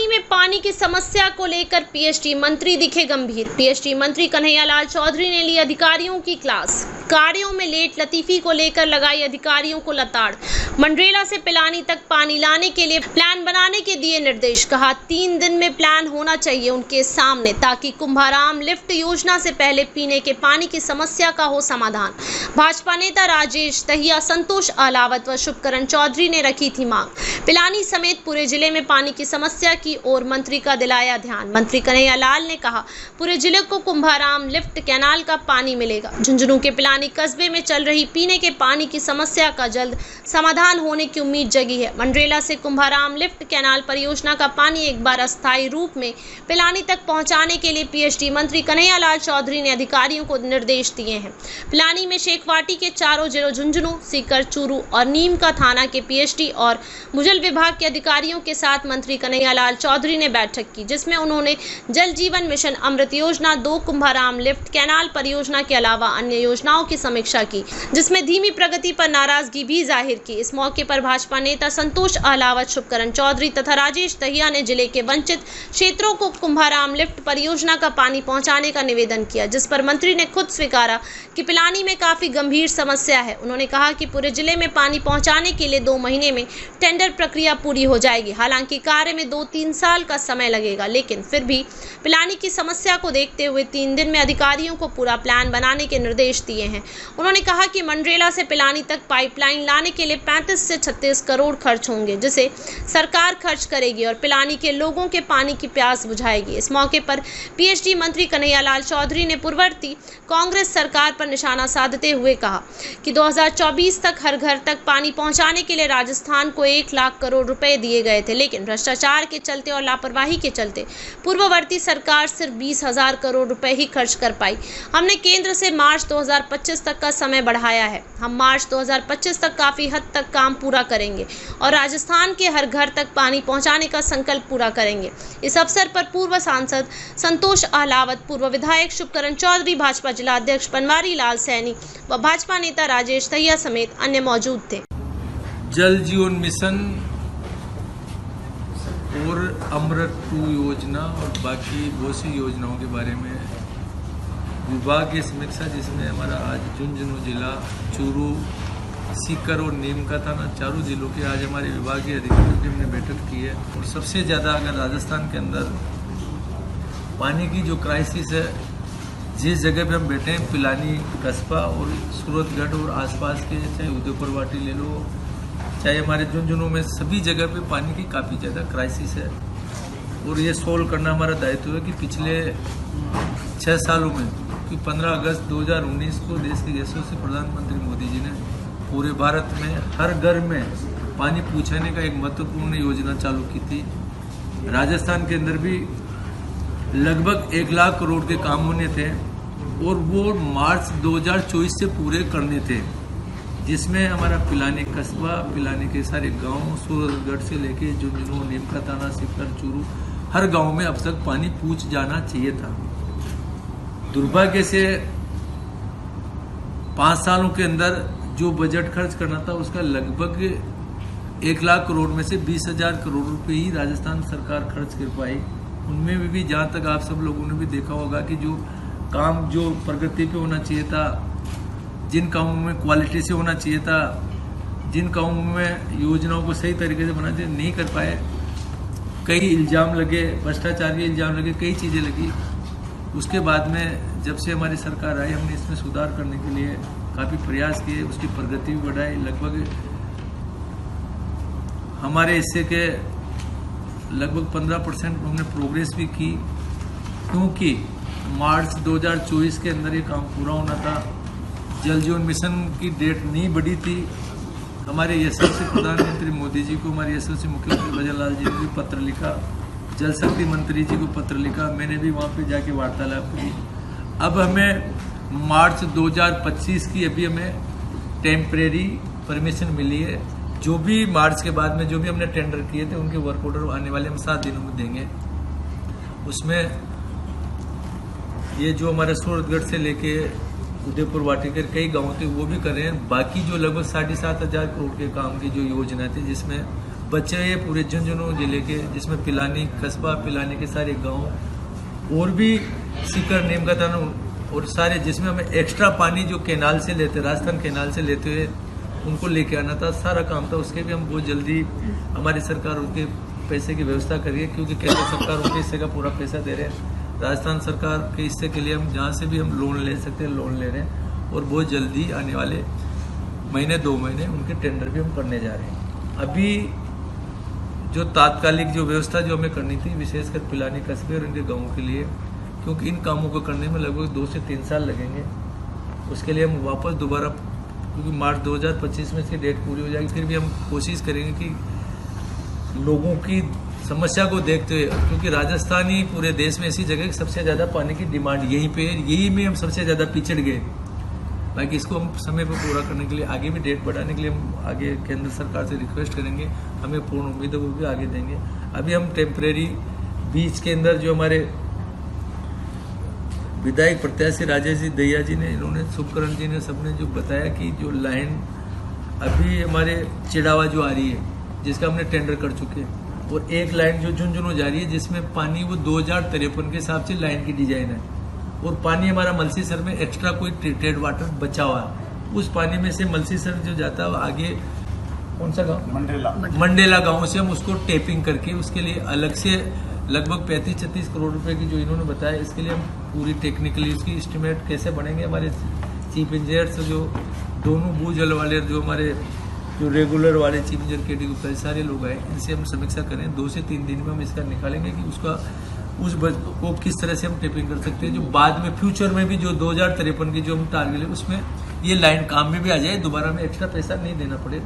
में पानी की समस्या को लेकर पीएचडी मंत्री दिखे गंभीर। पीएचडी मंत्री कन्हैयालाल चौधरी ने ली अधिकारियों की क्लास। कार्यों में लेट लतीफी को लेकर लगाई अधिकारियों को लताड़। मंडरेला से पिलानी तक पानी लाने के लिए प्लान बनाने के दिए निर्देश। कहा 3 दिन में प्लान होना चाहिए उनके सामने, ताकि कुंभाराम लिफ्ट योजना से पहले पीने के पानी की समस्या का हो समाधान। भाजपा नेता राजेश दहिया, संतोष अहलावत व शुभकरण चौधरी ने रखी थी मांग। पिलानी समेत पूरे जिले में पानी की समस्या की ओर मंत्री का दिलाया ध्यान। मंत्री कन्हैयालाल ने कहा पूरे जिले को कुंभाराम लिफ्ट कैनाल का पानी मिलेगा। झुंझुनू के पिलानी कस्बे में चल रही पीने के पानी की समस्या का जल्द समाधान होने की उम्मीद जगी है। मंडरेला से कुंभाराम लिफ्ट कैनाल परियोजना का पानी एक बार अस्थायी रूप में पिलानी तक पहुंचाने के लिए पीएचडी मंत्री कन्हैयालाल चौधरी ने अधिकारियों को निर्देश दिए हैं। पिलानी में शेखवाटी के चारों जिलों झुंझुनू, सीकर, चूरू और नीम का थाना के पीएचडी और भूजल विभाग के अधिकारियों के साथ मंत्री कन्हैयालाल चौधरी ने बैठक की, जिसमें उन्होंने जल जीवन मिशन, अमृत योजना 2, कुंभाराम लिफ्ट कैनाल परियोजना के अलावा अन्य योजनाओं की समीक्षा की, जिसमें धीमी प्रगति पर नाराजगी भी जाहिर की। इस मौके पर भाजपा नेता संतोष अहलावत, शुभकरण चौधरी तथा राजेश दहिया ने जिले के वंचित क्षेत्रों को कुंभाराम लिफ्ट परियोजना का पानी पहुंचाने का निवेदन किया, जिस पर मंत्री ने खुद स्वीकारा कि पिलानी में काफी गंभीर समस्या है। उन्होंने कहा कि पूरे जिले में पानी पहुंचाने के लिए 2 महीने में टेंडर प्रक्रिया पूरी हो जाएगी। हालांकि कार्य में 2-3 साल का समय लगेगा, लेकिन फिर भी पिलानी की समस्या को देखते हुए 3 दिन में अधिकारियों को पूरा प्लान बनाने के निर्देश दिए हैं। उन्होंने कहा कि मंडरेला से पिलानी तक पाइपलाइन लाने के लिए 35 से 36 करोड़ खर्च होंगे, जिसे सरकार खर्च करेगी और पिलानी के लोगों के पानी की प्यास बुझाएगी। इस मौके पर पीएचडी मंत्री कन्हैयालाल चौधरी ने पूर्ववर्ती कांग्रेस सरकार पर निशाना साधते हुए कहा कि 2024 तक हर घर तक पानी पहुंचाने के लिए राजस्थान को 1 लाख करोड़ रुपए दिए गए थे, लेकिन भ्रष्टाचार के चलते और लापरवाही के चलते पूर्ववर्ती सरकार सिर्फ 20,000 करोड़ रुपए ही खर्च कर पाई। हमने केंद्र से मार्च 2025 तक का समय बढ़ाया है। हम मार्च 2025 तक काफी हद तक काम पूरा करेंगे और राजस्थान के हर घर तक पानी पहुंचाने का संकल्प पूरा करेंगे। इस अवसर पर पूर्व सांसद संतोष अहलावत, पूर्व विधायक शुभकरण चौधरी, भाजपा जिला अध्यक्ष बनवारी लाल सैनी व भाजपा नेता राजेश दहिया समेत अन्य मौजूद थे। जल जीवन मिशन और अमृत 2 योजना और बाकी बहुत सी योजनाओं के बारे में विभाग की समीक्षा, जिसमें हमारा आज झुंझुनू जिला, चूरू, सीकर और नीम का थाना, चारों जिलों के आज हमारे विभागीय अधिकारियों की हमने बैठक की है। और सबसे ज़्यादा अगर राजस्थान के अंदर पानी की जो क्राइसिस है, जिस जगह पे हम बैठे हैं, पिलानी कस्बा और सूरतगढ़ और आसपास के, चाहे उदयपुर वाटी ले लो, चाहे हमारे झुंझुनू में, सभी जगह पे पानी की काफ़ी ज़्यादा क्राइसिस है। और ये सोल्व करना हमारा दायित्व है कि पिछले 6 सालों में, कि 15 अगस्त 2019 को देश के यशस्वी से प्रधानमंत्री मोदी जी ने पूरे भारत में हर घर में पानी पहुँचाने का एक महत्वपूर्ण योजना चालू की थी। राजस्थान के अंदर भी लगभग 1 लाख करोड़ के काम होने थे और वो मार्च 2024 से पूरे करने थे, जिसमें हमारा पिलानी कस्बा, पिलानी के सारे गांव, सूरतगढ़ से लेके झुंझुनू, नीम का थाना, सीकर, चूरू, हर गांव में अब तक पानी पहुंच जाना चाहिए था। दुर्भाग्य से 5 सालों के अंदर जो बजट खर्च करना था, उसका लगभग 1 लाख करोड़ में से 20,000 करोड़ रुपए ही राजस्थान सरकार खर्च कर पाई। उनमें भी जहाँ तक आप सब लोगों ने भी देखा होगा कि जो काम जो प्रगति पे होना चाहिए था, जिन कामों में क्वालिटी से होना चाहिए था, जिन कामों में योजनाओं को सही तरीके से बनाना चाहिए, नहीं कर पाए। कई इल्ज़ाम लगे, भ्रष्टाचार के इल्ज़ाम लगे, कई चीज़ें लगी। उसके बाद में जब से हमारी सरकार आई, हमने इसमें सुधार करने के लिए काफ़ी प्रयास किए, उसकी प्रगति भी बढ़ाई। लगभग हमारे हिस्से के लगभग 15% हमने प्रोग्रेस भी की, क्योंकि मार्च 2024 के अंदर ये काम पूरा होना था। जल जीवन मिशन की डेट नहीं बढ़ी थी। हमारे यशस्वी प्रधानमंत्री मोदी जी को, हमारे यशस्वी मुख्यमंत्री भजनलाल जी ने भी पत्र लिखा, जल शक्ति मंत्री जी को पत्र लिखा, मैंने भी वहाँ पे जाके वार्तालाप की। अब हमें मार्च 2025 की अभी हमें टेम्परेरी परमिशन मिली है। जो भी मार्च के बाद में जो भी हमने टेंडर किए थे, उनके वर्क ऑर्डर आने वाले हम 7 दिनों में देंगे। उसमें ये जो हमारे सूरतगढ़ से लेके उदयपुर वाटी के कई गाँव थे, वो भी कर रहे हैं। बाकी जो लगभग 7,500 करोड़ के काम की जो योजना थी, जिसमें बचे हुए पूरे झुंझुनू जिले के, जिसमें पिलानी कस्बा, पिलानी के सारे गांव और भी सीकर नीमगतन और सारे, जिसमें हमें एक्स्ट्रा पानी जो कैनाल से लेते, राजस्थान कैनाल से लेते हुए उनको लेके आना था, सारा काम था। उसके भी हम बहुत जल्दी हमारी सरकार उनके पैसे की व्यवस्था करिए, क्योंकि केंद्र सरकार उनके हिस्से का पूरा पैसा दे रहे हैं। राजस्थान सरकार के हिस्से के लिए हम जहाँ से भी हम लोन ले सकते हैं लोन ले रहे हैं, और बहुत जल्दी आने वाले महीने 2 महीने उनके टेंडर भी हम करने जा रहे हैं। अभी जो तात्कालिक जो व्यवस्था जो हमें करनी थी, विशेषकर पिलानी कस्बे और इनके गाँवों के लिए, क्योंकि इन कामों को करने में लगभग 2 से 3 साल लगेंगे, उसके लिए हम वापस दोबारा, क्योंकि मार्च 2025 में इसकी डेट पूरी हो जाएगी, फिर भी हम कोशिश करेंगे कि लोगों की समस्या को देखते हुए, क्योंकि राजस्थान ही पूरे देश में ऐसी जगह है सबसे ज़्यादा पानी की डिमांड यहीं पे है, यही में हम सबसे ज़्यादा पिछड़ गए। बाकी इसको हम समय पर पूरा करने के लिए, आगे भी डेट बढ़ाने के लिए हम आगे केंद्र सरकार से रिक्वेस्ट करेंगे। हमें पूर्ण उम्मीद है वो भी आगे देंगे। अभी हम टेम्परेरी बीच के अंदर जो हमारे विधायक प्रत्याशी राजेश जी दहिया जी ने, इन्होंने, शुभकरण जी ने, सबने जो बताया कि जो लाइन अभी हमारे चिड़ावा जो आ रही है, जिसका हमने टेंडर कर चुके हैं, और एक लाइन जो झुंझुनू जा रही है जिसमें पानी वो 2053 के हिसाब से लाइन की डिजाइन है, और पानी हमारा मलसीसर में एक्स्ट्रा कोई ट्रीटेड वाटर बचा हुआ है, उस पानी में से मलसीसर जो जाता है वो आगे कौन सा गाँव, मंडेला गाँव से हम उसको टेपिंग करके, उसके लिए अलग से लगभग 35-36 करोड़ रुपए की जो इन्होंने बताया, इसके लिए हम पूरी टेक्निकली इसकी एस्टिमेट कैसे बनेंगे, हमारे चीफ इंजीनियर से जो दोनों भूजल वाले, जो हमारे जो रेगुलर वाले चीफ इंजीनियर के डी गुप्ता, सारे लोग आए, इनसे हम समीक्षा करें। 2 से 3 दिन में हम इसका निकालेंगे कि उसका उस को किस तरह से हम टेपिंग कर सकते हैं, जो बाद में फ्यूचर में भी जो 2053 की जो हम टारगेट है उसमें ये लाइन काम में भी आ जाए, दोबारा में एक्स्ट्रा पैसा नहीं देना पड़े।